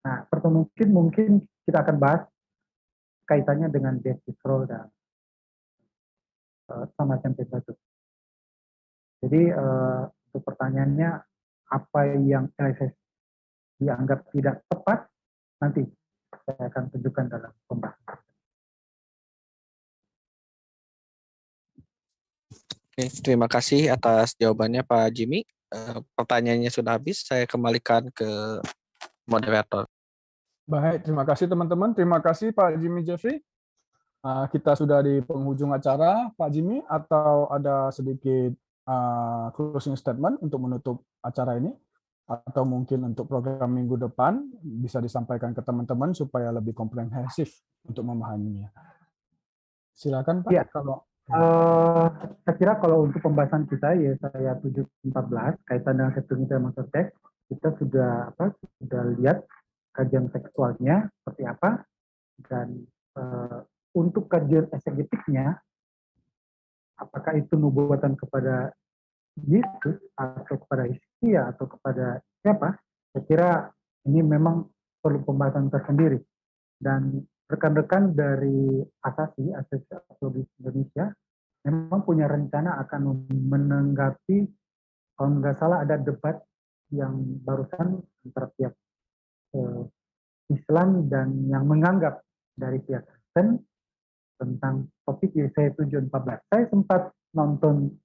Nah, pertemuan mungkin kita akan bahas kaitannya dengan Dead Sea Scroll dan sama template itu. Jadi untuk pertanyaannya apa yang LSS dianggap tidak tepat, nanti saya akan tunjukkan dalam pembahasan. Oke, terima kasih atas jawabannya Pak Jimmy. Pertanyaannya sudah habis, saya kembalikan ke moderator. Baik, terima kasih teman-teman. Terima kasih Pak Jimmy Jeffrey. Kita sudah di penghujung acara, Pak Jimmy, atau ada sedikit closing statement untuk menutup acara ini? Atau mungkin untuk program minggu depan bisa disampaikan ke teman-teman supaya lebih komprehensif untuk memahaminya. Silakan Pak. Ya. Kalau saya kira kalau untuk pembahasan kita ya saya 7:14 kaitan dengan Septuaginta Master Text, kita sudah lihat kajian tekstualnya seperti apa, dan untuk kajian eksegetiknya apakah itu nubuatan kepada Yesus atau kepada Hizkia atau kepada siapa, saya kira ini memang perlu pembahasan tersendiri. Dan rekan-rekan dari Asasi Arkeologi Indonesia memang punya rencana akan menanggapi, kalau nggak salah ada debat yang barusan antara pihak Islam dan yang menganggap dari pihak Kristen tentang topik Yesaya 7:14. Saya sempat nonton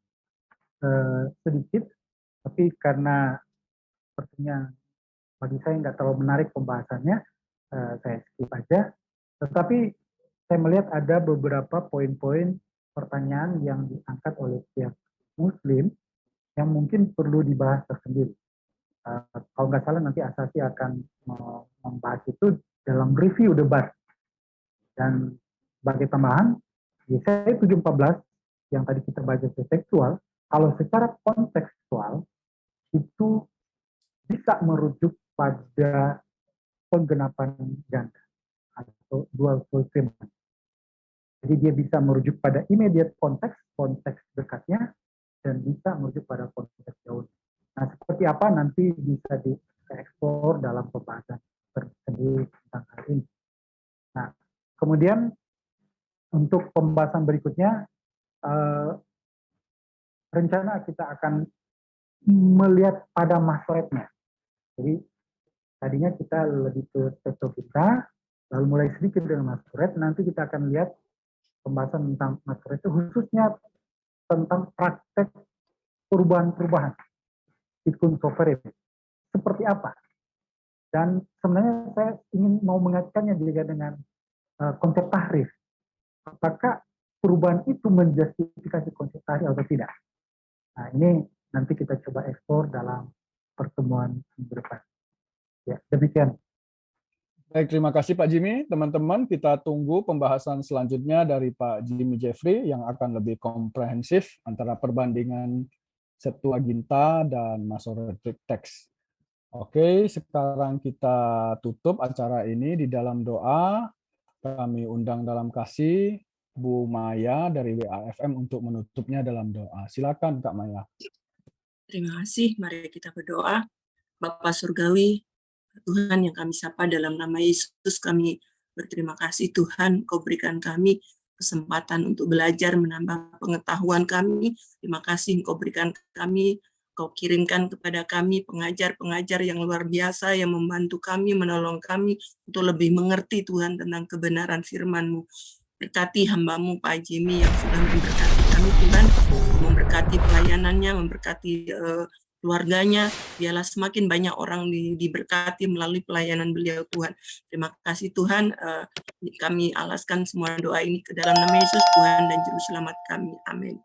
sedikit, tapi karena sepertinya bagi saya nggak terlalu menarik pembahasannya, saya skip aja. Tetapi saya melihat ada beberapa poin-poin pertanyaan yang diangkat oleh pihak Muslim yang mungkin perlu dibahas tersendiri. Kalau nggak salah nanti Asasi akan membahas itu dalam review debat. Dan sebagai tambahan, Yesaya 7:14 yang tadi kita baca secara tekstual, kalau secara kontekstual itu bisa merujuk pada penggenapan ganda atau dual fulfillment. Jadi dia bisa merujuk pada immediate konteks dekatnya, dan bisa merujuk pada konteks jauh. Nah, seperti apa nanti bisa dieksplor dalam pembahasan tersendiri tentang hal ini. Nah, kemudian untuk pembahasan berikutnya, rencana kita akan melihat pada masoretnya. Jadi tadinya kita lebih ke Septuaginta, lalu mulai sedikit dengan masoret, nanti kita akan lihat pembahasan tentang masoret itu khususnya tentang praktek perubahan-perubahan ikun sovereign. Seperti apa? Dan sebenarnya saya ingin mau mengaitkannya juga dengan konsep tahrif. Apakah perubahan itu menjustifikasi konsep tahrif atau tidak? Nah, ini nanti kita coba eksplor dalam pertemuan minggu depan. Ya, demikian. baik, terima kasih Pak Jimmy. Teman-teman, kita tunggu pembahasan selanjutnya dari Pak Jimmy Jeffrey yang akan lebih komprehensif antara perbandingan Septuaginta dan Masoretic Text. Oke, sekarang kita tutup acara ini di dalam doa. Kami undang dalam kasih Bu Maya dari WAFM untuk menutupnya dalam doa. Silakan Kak Maya. Terima kasih, mari kita berdoa. Bapa Surgawi, Tuhan yang kami sapa dalam nama Yesus, kami berterima kasih Tuhan, Kau berikan kami kesempatan untuk belajar, menambah pengetahuan kami. Terima kasih Kau berikan kami, Kau kirimkan kepada kami pengajar-pengajar yang luar biasa yang membantu kami, menolong kami untuk lebih mengerti Tuhan tentang kebenaran firman-Mu. Berkati hamba-Mu Pak Jimmy yang sudah memberkati kami Tuhan, memberkati pelayanannya, memberkati keluarganya, biarlah semakin banyak orang diberkati melalui pelayanan beliau Tuhan. Terima kasih Tuhan, kami alaskan semua doa ini ke dalam nama Yesus Tuhan dan Juru Selamat kami. Amin.